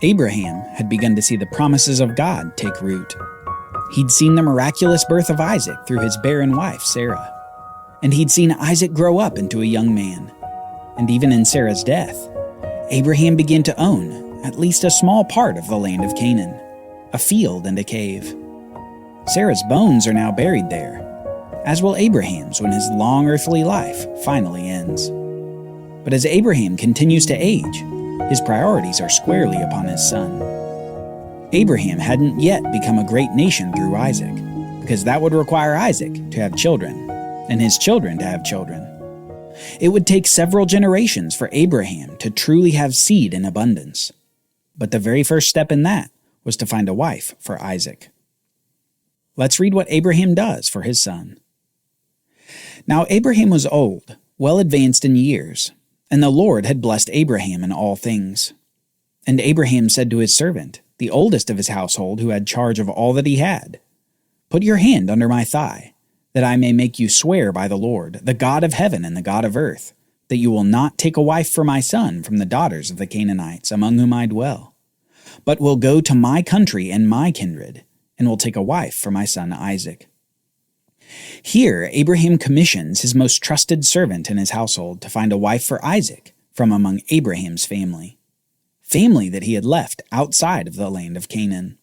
Abraham had begun to see the promises of God take root. He'd seen the miraculous birth of Isaac through his barren wife, Sarah. And he'd seen Isaac grow up into a young man. And even in Sarah's death, Abraham began to own at least a small part of the land of Canaan, a field and a cave. Sarah's bones are now buried there, as will Abraham's when his long earthly life finally ends. But as Abraham continues to age, his priorities are squarely upon his son. Abraham hadn't yet become a great nation through Isaac, because that would require Isaac to have children, and his children to have children. It would take several generations for Abraham to truly have seed in abundance. But the very first step in that was to find a wife for Isaac. Let's read what Abraham does for his son. Now Abraham was old, well advanced in years, and the Lord had blessed Abraham in all things. And Abraham said to his servant, the oldest of his household who had charge of all that he had, "Put your hand under my thigh, that I may make you swear by the Lord, the God of heaven and the God of earth, that you will not take a wife for my son from the daughters of the Canaanites among whom I dwell, but will go to my country and my kindred, and will take a wife for my son Isaac." Here, Abraham commissions his most trusted servant in his household to find a wife for Isaac from among Abraham's family that he had left outside of the land of Canaan.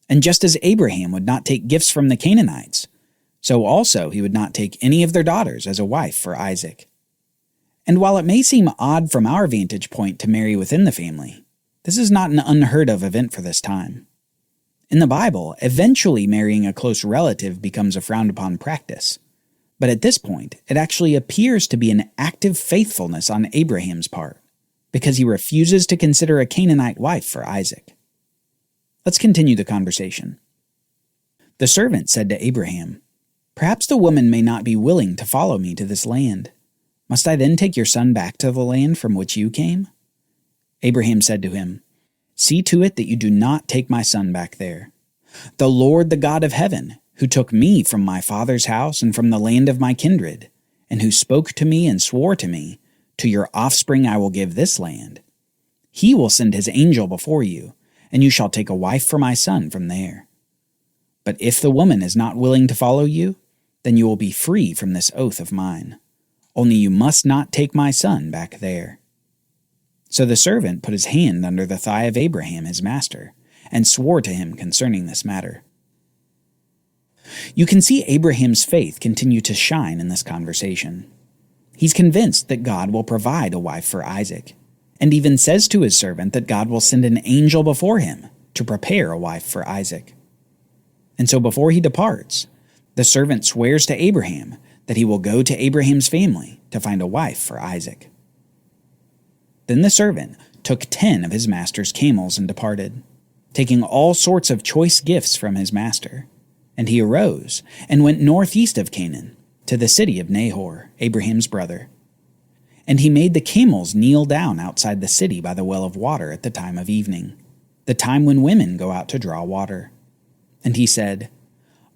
And just as Abraham would not take gifts from the Canaanites, so also he would not take any of their daughters as a wife for Isaac. And while it may seem odd from our vantage point to marry within the family, this is not an unheard of event for this time. In the Bible, eventually marrying a close relative becomes a frowned upon practice. But at this point, it actually appears to be an active faithfulness on Abraham's part, because he refuses to consider a Canaanite wife for Isaac. Let's continue the conversation. The servant said to Abraham, "Perhaps the woman may not be willing to follow me to this land. Must I then take your son back to the land from which you came?" Abraham said to him, "See to it that you do not take my son back there. The Lord, the God of heaven, who took me from my father's house and from the land of my kindred, and who spoke to me and swore to me, 'To your offspring I will give this land,' he will send his angel before you, and you shall take a wife for my son from there. But if the woman is not willing to follow you, then you will be free from this oath of mine. Only you must not take my son back there." So the servant put his hand under the thigh of Abraham his master, and swore to him concerning this matter. You can see Abraham's faith continue to shine in this conversation. He's convinced that God will provide a wife for Isaac, and even says to his servant that God will send an angel before him to prepare a wife for Isaac. And so before he departs, the servant swears to Abraham that he will go to Abraham's family to find a wife for Isaac. Then the servant took 10 of his master's camels and departed, taking all sorts of choice gifts from his master. And he arose and went northeast of Canaan, to the city of Nahor, Abraham's brother. And he made the camels kneel down outside the city by the well of water at the time of evening, the time when women go out to draw water. And he said,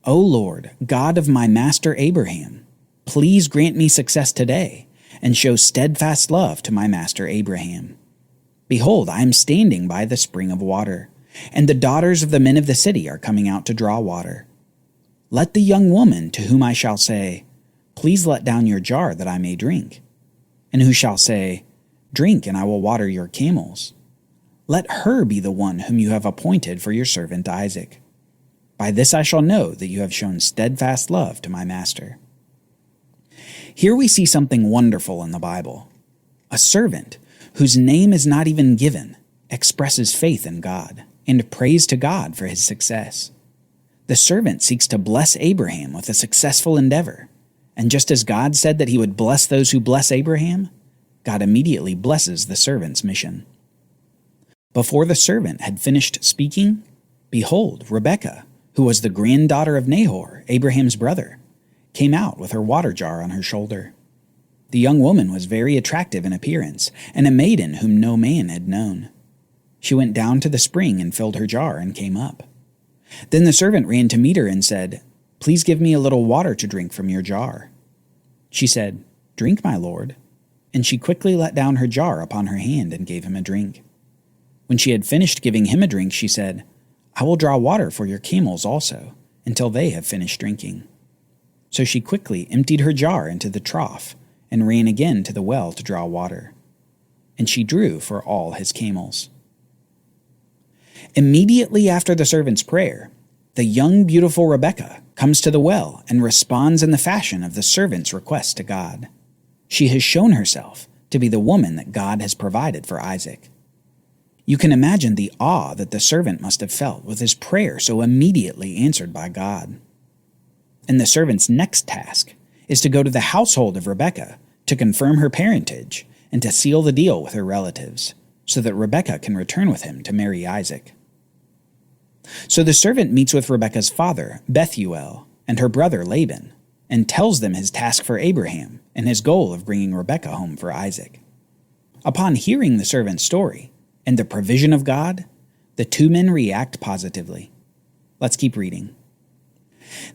"O Lord, God of my master Abraham, please grant me success today, and show steadfast love to my master Abraham. Behold, I am standing by the spring of water, and the daughters of the men of the city are coming out to draw water. Let the young woman to whom I shall say, 'Please let down your jar that I may drink,' and who shall say, 'Drink, and I will water your camels,' let her be the one whom you have appointed for your servant Isaac. By this I shall know that you have shown steadfast love to my master." Here we see something wonderful in the Bible. A servant, whose name is not even given, expresses faith in God and prays to God for his success. The servant seeks to bless Abraham with a successful endeavor, and just as God said that he would bless those who bless Abraham, God immediately blesses the servant's mission. Before the servant had finished speaking, behold, Rebekah, who was the granddaughter of Nahor, Abraham's brother, came out with her water jar on her shoulder. The young woman was very attractive in appearance, and a maiden whom no man had known. She went down to the spring and filled her jar and came up. Then the servant ran to meet her and said, "Please give me a little water to drink from your jar." She said, "Drink, my lord." And she quickly let down her jar upon her hand and gave him a drink. When she had finished giving him a drink, she said, "I will draw water for your camels also, until they have finished drinking." So she quickly emptied her jar into the trough and ran again to the well to draw water. And she drew for all his camels. Immediately after the servant's prayer, the young, beautiful Rebekah comes to the well and responds in the fashion of the servant's request to God. She has shown herself to be the woman that God has provided for Isaac. You can imagine the awe that the servant must have felt with his prayer so immediately answered by God. And the servant's next task is to go to the household of Rebekah to confirm her parentage and to seal the deal with her relatives, so that Rebekah can return with him to marry Isaac. So the servant meets with Rebekah's father, Bethuel, and her brother Laban, and tells them his task for Abraham and his goal of bringing Rebekah home for Isaac. Upon hearing the servant's story and the provision of God, the two men react positively. Let's keep reading.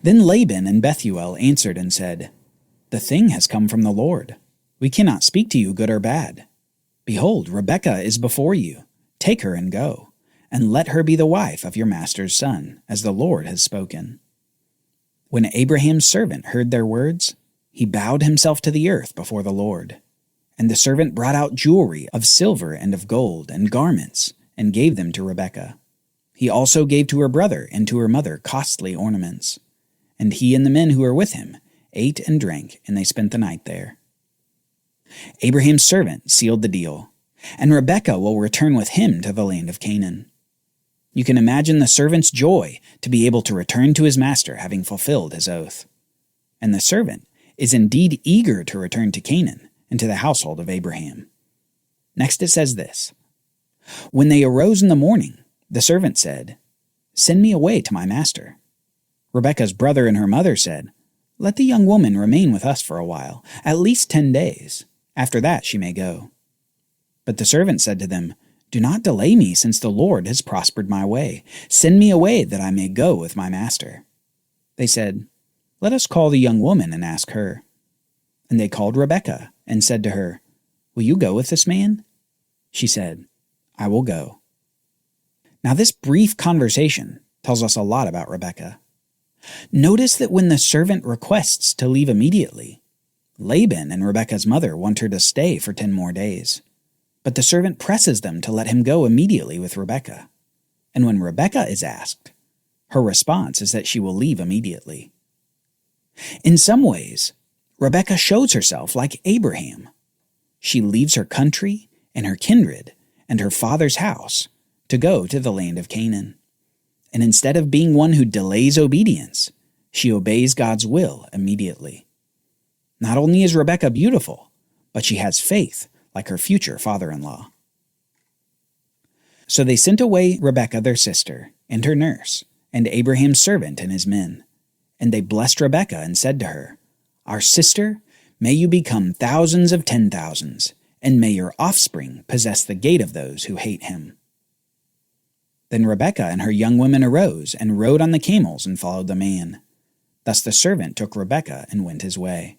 Then Laban and Bethuel answered and said, "The thing has come from the Lord. We cannot speak to you good or bad. Behold, Rebekah is before you. Take her and go, and let her be the wife of your master's son, as the Lord has spoken." When Abraham's servant heard their words, he bowed himself to the earth before the Lord. And the servant brought out jewelry of silver and of gold and garments, and gave them to Rebekah. He also gave to her brother and to her mother costly ornaments. And he and the men who were with him ate and drank, and they spent the night there. Abraham's servant sealed the deal, and Rebekah will return with him to the land of Canaan. You can imagine the servant's joy to be able to return to his master having fulfilled his oath. And the servant is indeed eager to return to Canaan and to the household of Abraham. Next it says this: When they arose in the morning, the servant said, "Send me away to my master." Rebekah's brother and her mother said, "Let the young woman remain with us for a while, at least 10 days. After that she may go." But the servant said to them, "Do not delay me, since the Lord has prospered my way. Send me away that I may go with my master." They said, "Let us call the young woman and ask her." And they called Rebekah and said to her, "Will you go with this man?" She said, "I will go." Now this brief conversation tells us a lot about Rebekah. Notice that when the servant requests to leave immediately, Laban and Rebekah's mother want her to stay for 10 more days. But the servant presses them to let him go immediately with Rebekah. And when Rebekah is asked, her response is that she will leave immediately. In some ways, Rebekah shows herself like Abraham. She leaves her country and her kindred and her father's house to go to the land of Canaan. And instead of being one who delays obedience, she obeys God's will immediately. Not only is Rebekah beautiful, but she has faith like her future father-in-law. So they sent away Rebekah their sister and her nurse and Abraham's servant and his men. And they blessed Rebekah and said to her, "Our sister, may you become thousands of 10,000s, and may your offspring possess the gate of those who hate him." Then Rebekah and her young women arose and rode on the camels and followed the man. Thus the servant took Rebekah and went his way.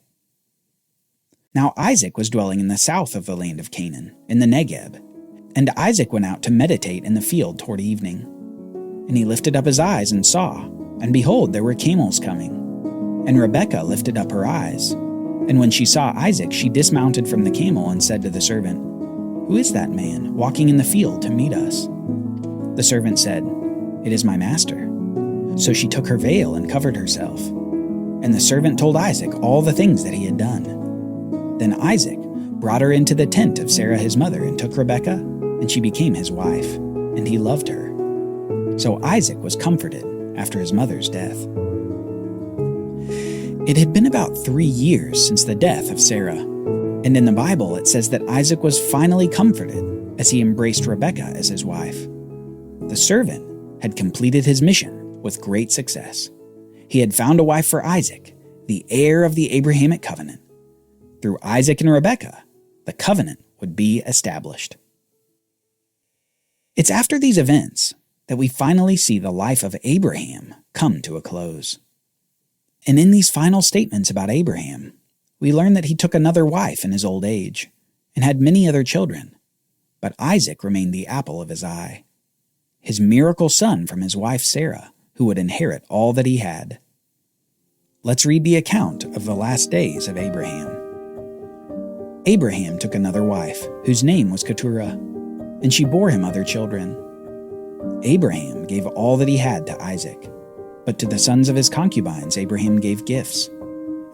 Now Isaac was dwelling in the south of the land of Canaan, in the Negeb. And Isaac went out to meditate in the field toward evening. And he lifted up his eyes and saw, and behold, there were camels coming. And Rebekah lifted up her eyes. And when she saw Isaac, she dismounted from the camel and said to the servant, "Who is that man walking in the field to meet us?" The servant said, "It is my master." So she took her veil and covered herself. And the servant told Isaac all the things that he had done. Then Isaac brought her into the tent of Sarah his mother and took Rebekah, and she became his wife, and he loved her. So Isaac was comforted after his mother's death. It had been about 3 years since the death of Sarah, and in the Bible it says that Isaac was finally comforted as he embraced Rebekah as his wife. The servant had completed his mission with great success. He had found a wife for Isaac, the heir of the Abrahamic covenant. Through Isaac and Rebekah, the covenant would be established. It's after these events that we finally see the life of Abraham come to a close. And in these final statements about Abraham, we learn that he took another wife in his old age and had many other children. but Isaac remained the apple of his eye, his miracle son from his wife Sarah, who would inherit all that he had. Let's read the account of the last days of Abraham. Abraham took another wife, whose name was Keturah, and she bore him other children. Abraham gave all that he had to Isaac, but to the sons of his concubines Abraham gave gifts,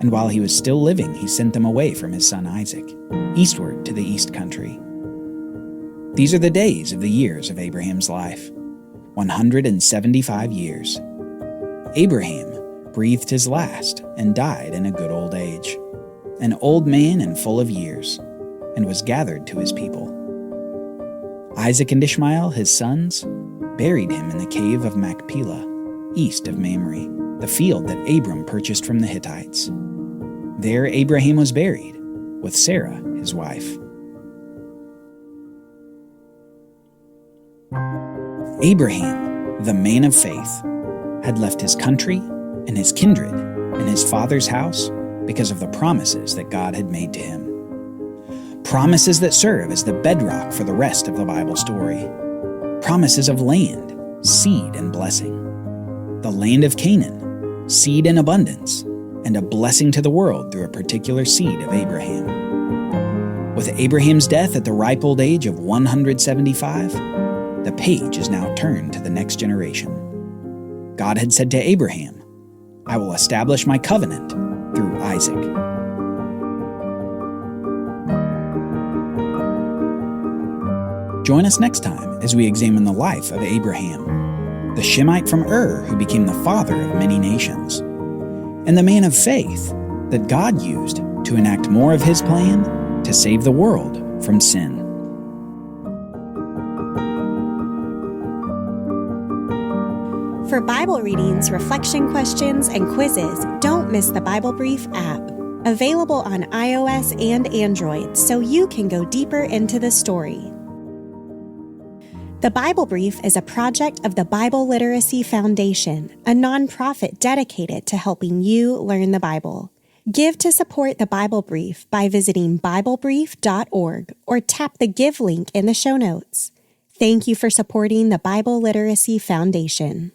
and while he was still living he sent them away from his son Isaac, eastward to the east country. These are the days of the years of Abraham's life, 175 years. Abraham breathed his last and died in a good old age, an old man and full of years, and was gathered to his people. Isaac and Ishmael, his sons, buried him in the cave of Machpelah, east of Mamre, the field that Abram purchased from the Hittites. There Abraham was buried, with Sarah, his wife. Abraham, the man of faith, had left his country and his kindred and his father's house because of the promises that God had made to him. Promises that serve as the bedrock for the rest of the Bible story. Promises of land, seed, and blessing. The land of Canaan, seed in abundance, and a blessing to the world through a particular seed of Abraham. With Abraham's death at the ripe old age of 175, the page is now turned to the next generation. God had said to Abraham, "I will establish my covenant through Isaac." Join us next time as we examine the life of Abraham, the Shemite from Ur who became the father of many nations, and the man of faith that God used to enact more of his plan to save the world from sin. For Bible readings, reflection questions, and quizzes, don't miss the Bible Brief app. Available on iOS and Android so you can go deeper into the story. The Bible Brief is a project of the Bible Literacy Foundation, a nonprofit dedicated to helping you learn the Bible. Give to support the Bible Brief by visiting BibleBrief.org or tap the Give link in the show notes. Thank you for supporting the Bible Literacy Foundation.